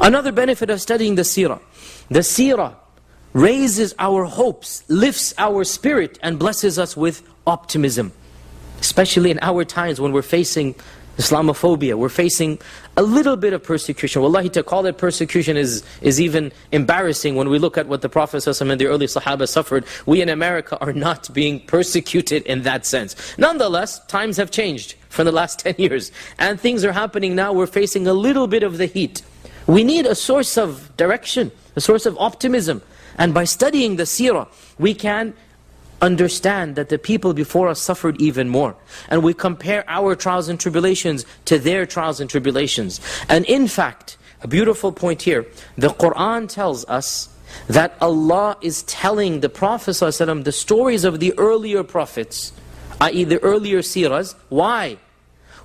Another benefit of studying the seerah raises our hopes, lifts our spirit, and blesses us with optimism. Especially in our times when we're facing Islamophobia, we're facing a little bit of persecution. Wallahi, to call it persecution is even embarrassing when we look at what the Prophet ﷺ and the early Sahaba suffered. We in America are not being persecuted in that sense. Nonetheless, times have changed from the last 10 years. And things are happening now, we're facing a little bit of the heat. We need a source of direction, a source of optimism. And by studying the seerah, we can understand that the people before us suffered even more. And we compare our trials and tribulations to their trials and tribulations. And in fact, a beautiful point here, the Qur'an tells us that Allah is telling the Prophet ﷺ the stories of the earlier prophets, i.e. the earlier seerahs. Why?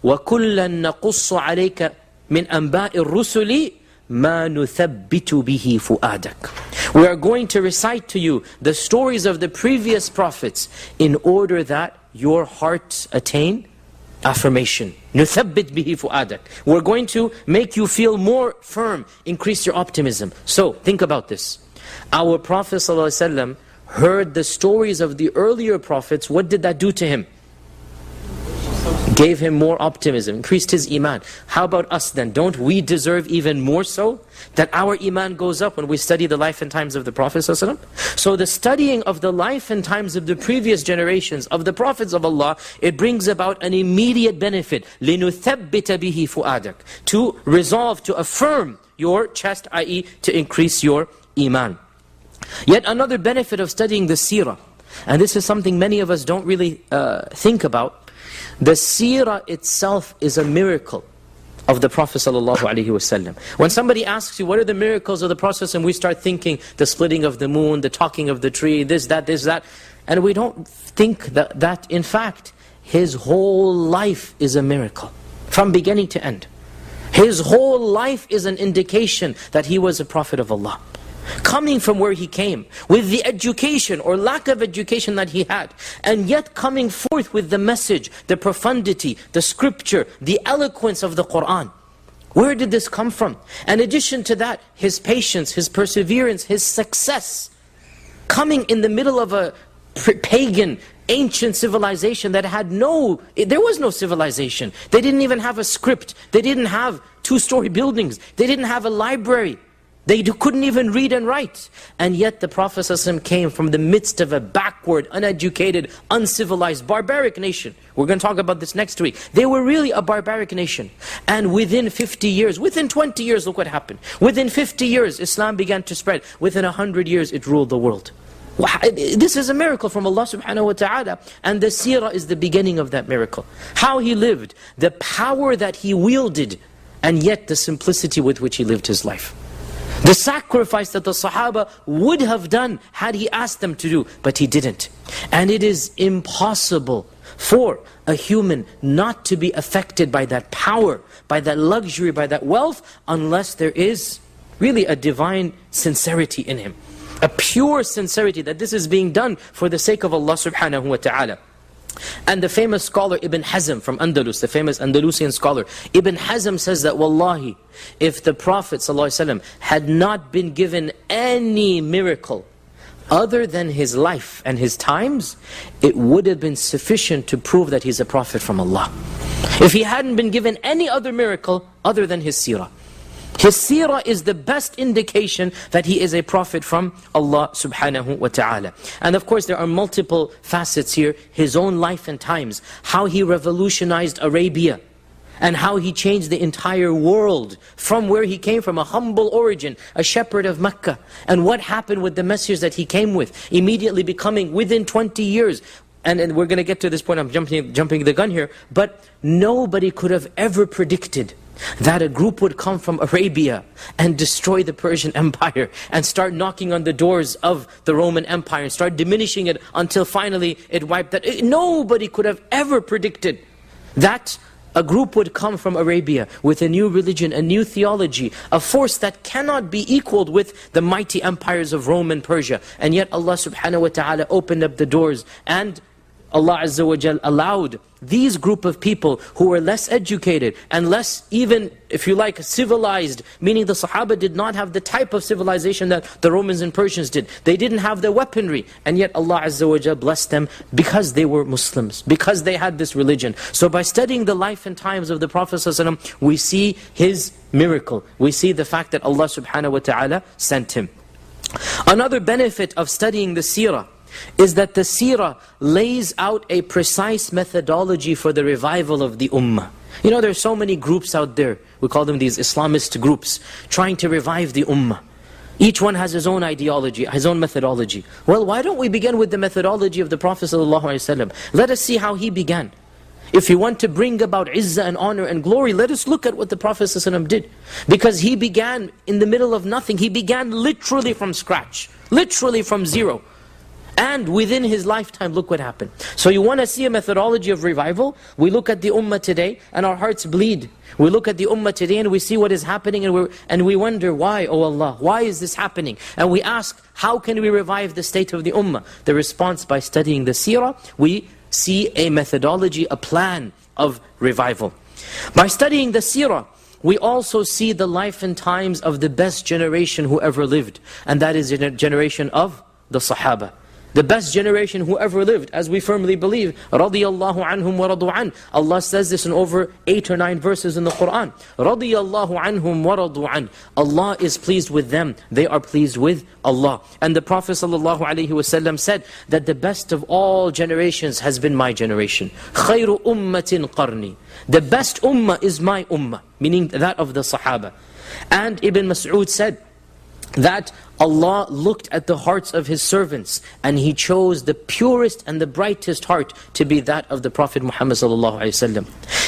وَكُلًّا نَقُصُّ عَلَيْكَ مِنْ أَنْبَاءِ الرُّسُلِ مَا نُثَبِّتُ بِهِ فُؤَادَكَ. We are going to recite to you the stories of the previous prophets in order that your hearts attain affirmation. نُثَبِّتْ بِهِ فُؤَادَكَ. We're going to make you feel more firm, increase your optimism. So, think about this. Our Prophet ﷺ heard the stories of the earlier prophets. What did that do to him? Gave him more optimism, increased his iman. How about us then? Don't we deserve even more so? That our iman goes up when we study the life and times of the Prophet ﷺ? So the studying of the life and times of the previous generations, of the Prophets of Allah, it brings about an immediate benefit. لِنُثَبِّتَ بِهِ فُؤَادَكَ. To resolve, to affirm your chest, i.e. to increase your iman. Yet another benefit of studying the seerah, and this is something many of us don't really think about. The seerah itself is a miracle of the Prophet ﷺ. When somebody asks you, what are the miracles of the Prophet, and we start thinking, the splitting of the moon, the talking of the tree, this, that, and we don't think that in fact, his whole life is a miracle, from beginning to end. His whole life is an indication that he was a Prophet of Allah. Coming from where he came, with the education or lack of education that he had, and yet coming forth with the message, the profundity, the scripture, the eloquence of the Qur'an. Where did this come from? In addition to that, his patience, his perseverance, his success, coming in the middle of a pagan, ancient civilization that had there was no civilization. They didn't even have a script. They didn't have two-story buildings. They didn't have a library. They couldn't even read and write. And yet the Prophet ﷺ came from the midst of a backward, uneducated, uncivilized, barbaric nation. We're going to talk about this next week. They were really a barbaric nation. And within 50 years, within 20 years, look what happened. Within 50 years, Islam began to spread. Within 100 years, it ruled the world. This is a miracle from Allah subhanahu wa ta'ala. And the seerah is the beginning of that miracle. How he lived, the power that he wielded, and yet the simplicity with which he lived his life. The sacrifice that the Sahaba would have done had he asked them to do, but he didn't. And it is impossible for a human not to be affected by that power, by that luxury, by that wealth, unless there is really a divine sincerity in him. A pure sincerity that this is being done for the sake of Allah subhanahu wa ta'ala. And the famous scholar Ibn Hazm from Andalus, the famous Andalusian scholar, Ibn Hazm says that, Wallahi, if the Prophet ﷺ had not been given any miracle other than his life and his times, it would have been sufficient to prove that he's a prophet from Allah. If he hadn't been given any other miracle other than his seerah. His seerah is the best indication that he is a prophet from Allah subhanahu wa ta'ala. And of course there are multiple facets here. His own life and times. How he revolutionized Arabia. And how he changed the entire world from where he came from, a humble origin, a shepherd of Mecca. And what happened with the message that he came with, immediately becoming within 20 years. And we're going to get to this point, I'm jumping the gun here. But nobody could have ever predicted that a group would come from Arabia and destroy the Persian Empire and start knocking on the doors of the Roman Empire and start diminishing it until finally it wiped that. Nobody could have ever predicted that a group would come from Arabia with a new religion, a new theology, a force that cannot be equaled with the mighty empires of Rome and Persia. And yet Allah subhanahu wa ta'ala opened up the doors, and Allah Azza wa Jal allowed these group of people who were less educated and less even, if you like, civilized, meaning the Sahaba did not have the type of civilization that the Romans and Persians did. They didn't have the weaponry, and yet Allah Azza wa Jal blessed them because they were Muslims, because they had this religion. So by studying the life and times of the Prophet ﷺ, we see his miracle. We see the fact that Allah subhanahu wa ta'ala sent him. Another benefit of studying the seerah is that the seerah lays out a precise methodology for the revival of the ummah. You know, there's so many groups out there, we call them these Islamist groups, trying to revive the ummah. Each one has his own ideology, his own methodology. Well, why don't we begin with the methodology of the Prophet ﷺ? Let us see how he began. If you want to bring about izzah and honor and glory, let us look at what the Prophet ﷺ did. Because he began in the middle of nothing. He began literally from scratch, literally from zero. And within his lifetime, look what happened. So you want to see a methodology of revival? We look at the ummah today and our hearts bleed. We look at the ummah today and we see what is happening and we wonder, why, oh Allah, why is this happening? And we ask, how can we revive the state of the ummah? The response, by studying the seerah, we see a methodology, a plan of revival. By studying the seerah, we also see the life and times of the best generation who ever lived. And that is a generation of the Sahaba. The best generation who ever lived, as we firmly believe. Radiyallahu anhum wa radu an. Allah says this in over 8 or 9 verses in the Qur'an. Radiyallahu anhum wa radu an. Allah is pleased with them. They are pleased with Allah. And the Prophet sallallahu alaihi wasallam said that the best of all generations has been my generation. Khayru ummatin qarni. The best ummah is my ummah, meaning that of the Sahaba. And Ibn Mas'ud said that Allah looked at the hearts of His servants and He chose the purest and the brightest heart to be that of the Prophet Muhammad ﷺ.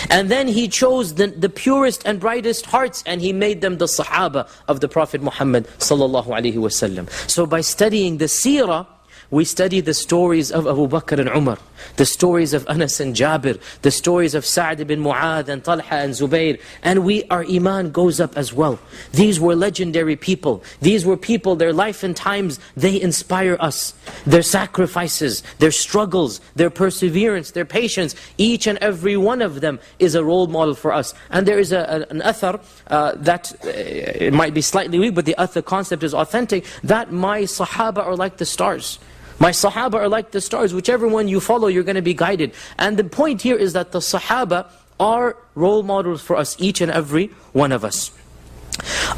And then He chose the purest and brightest hearts and He made them the Sahaba of the Prophet Muhammad ﷺ. So by studying the seerah, we study the stories of Abu Bakr and Umar, the stories of Anas and Jabir, the stories of Sa'd ibn Mu'adh and Talha and Zubayr, and our iman goes up as well. These were legendary people. These were people, their life and times, they inspire us. Their sacrifices, their struggles, their perseverance, their patience, each and every one of them is a role model for us. And there is an athar that, it might be slightly weak, but the athar concept is authentic, that my Sahaba are like the stars. My Sahaba are like the stars. Whichever one you follow, you're going to be guided. And the point here is that the Sahaba are role models for us, each and every one of us.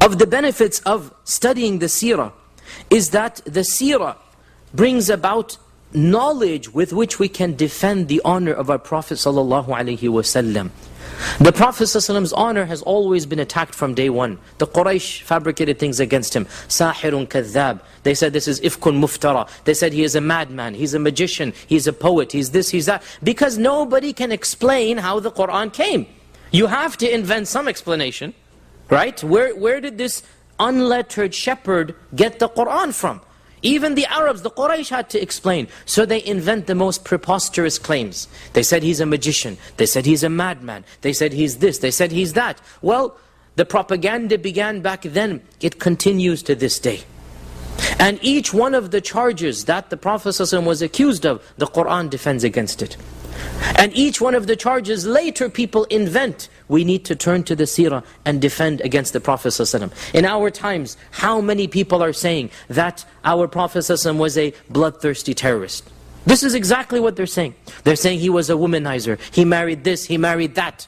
Of the benefits of studying the seerah is that the seerah brings about knowledge with which we can defend the honor of our Prophet ﷺ. The Prophet ﷺ's honor has always been attacked from day one. The Quraysh fabricated things against him. Sahirun kadhab. They said this is ifkun muftara. They said he is a madman, he's a magician, he's a poet, he's this, he's that. Because nobody can explain how the Qur'an came. You have to invent some explanation, right? Where did this unlettered shepherd get the Qur'an from? Even the Arabs, the Quraysh had to explain. So they invent the most preposterous claims. They said he's a magician. They said he's a madman. They said he's this. They said he's that. Well, the propaganda began back then. It continues to this day. And each one of the charges that the Prophet ﷺ was accused of, the Qur'an defends against it. And each one of the charges later people invent. We need to turn to the seerah and defend against the Prophet ﷺ. In our times, how many people are saying that our Prophet ﷺ was a bloodthirsty terrorist? This is exactly what they're saying. They're saying he was a womanizer, he married this, he married that.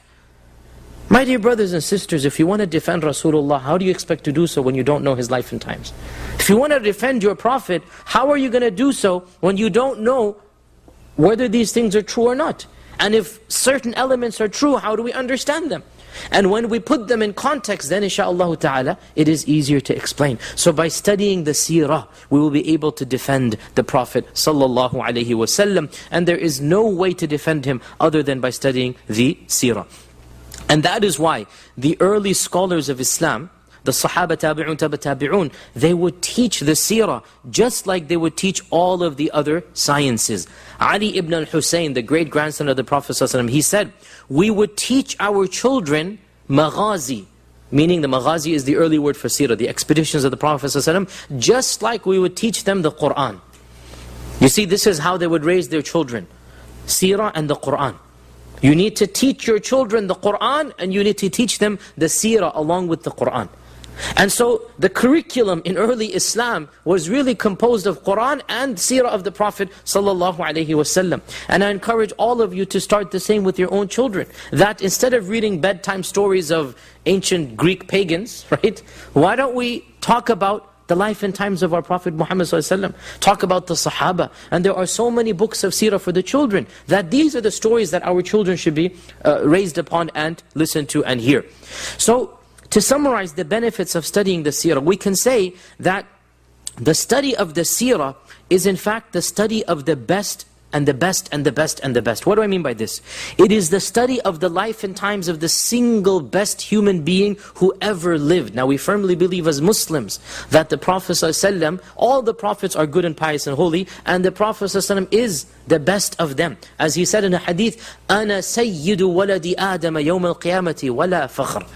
My dear brothers and sisters, if you want to defend Rasulullah, how do you expect to do so when you don't know his life and times? If you want to defend your Prophet, how are you going to do so when you don't know whether these things are true or not? And if certain elements are true, how do we understand them? And when we put them in context, then insha'Allah ta'ala, it is easier to explain. So by studying the seerah, we will be able to defend the Prophet sallallahu alaihi wasallam. And there is no way to defend him other than by studying the seerah. And that is why the early scholars of Islam, the Sahaba, Tabi'un, Tabi'un, they would teach the seerah just like they would teach all of the other sciences. Ali ibn al-Husayn, the great-grandson of the Prophet ﷺ, he said, we would teach our children maghazi, meaning the maghazi is the early word for seerah, the expeditions of the Prophet ﷺ, just like we would teach them the Qur'an. You see, this is how they would raise their children. seerah and the Qur'an. You need to teach your children the Qur'an, and you need to teach them the seerah along with the Qur'an. And so the curriculum in early Islam was really composed of Qur'an and seerah of the Prophet sallallahu alaihi wasallam. And I encourage all of you to start the same with your own children. That instead of reading bedtime stories of ancient Greek pagans, right? Why don't we talk about the life and times of our Prophet Muhammad ﷺ, talk about the Sahaba. And there are so many books of seerah for the children, that these are the stories that our children should be raised upon and listen to and hear. So, to summarize the benefits of studying the seerah, we can say that the study of the seerah is in fact the study of the best and the best and the best and the best. What do I mean by this? It is the study of the life and times of the single best human being who ever lived. Now we firmly believe as Muslims that the Prophet ﷺ, all the Prophets are good and pious and holy, and the Prophet ﷺ is the best of them. As he said in a hadith, أَنَا سَيِّدُ وَلَدِ آدَمَ يَوْمَ الْقِيَامَةِ وَلَا فَخْرٍ.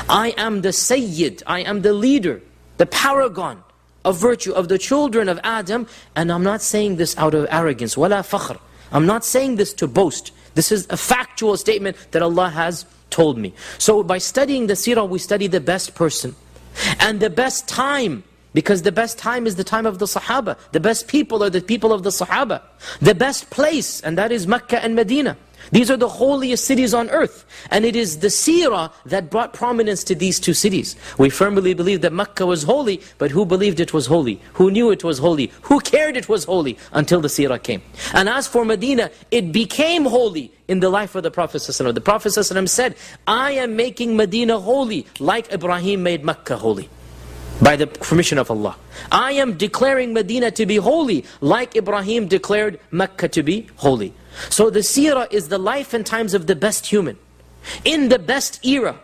I am the Sayyid, I am the leader, the paragon of virtue of the children of Adam, and I'm not saying this out of arrogance, وَلَا فَخْرٍ. I'm not saying this to boast. This is a factual statement that Allah has told me. So by studying the seerah, we study the best person and the best time, because the best time is the time of the Sahaba. The best people are the people of the Sahaba. The best place, and that is Mecca and Medina. These are the holiest cities on earth. And it is the seerah that brought prominence to these two cities. We firmly believe that Mecca was holy, but who believed it was holy? Who knew it was holy? Who cared it was holy? Until the seerah came. And as for Medina, it became holy in the life of the Prophet ﷺ. The Prophet ﷺ said, I am making Medina holy like Ibrahim made Mecca holy, by the permission of Allah. I am declaring Medina to be holy like Ibrahim declared Mecca to be holy. So the seerah is the life and times of the best human, in the best era,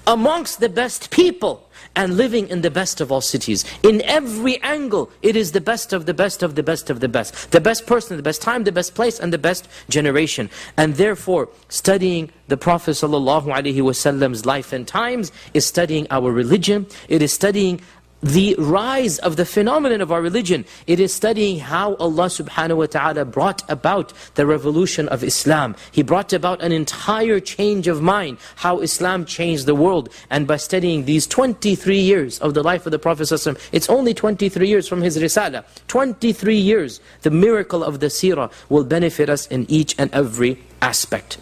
amongst the best people, and living in the best of all cities. In every angle, it is the best of the best of the best of the best. The best person, the best time, the best place, and the best generation. And therefore, studying the Prophet ﷺ's life and times is studying our religion. It is studying the rise of the phenomenon of our religion. It is studying how Allah subhanahu wa ta'ala brought about the revolution of Islam. He brought about an entire change of mind, how Islam changed the world. And by studying these 23 years of the life of the Prophet ﷺ, it's only 23 years from his Risalah, 23 years, the miracle of the seerah will benefit us in each and every aspect.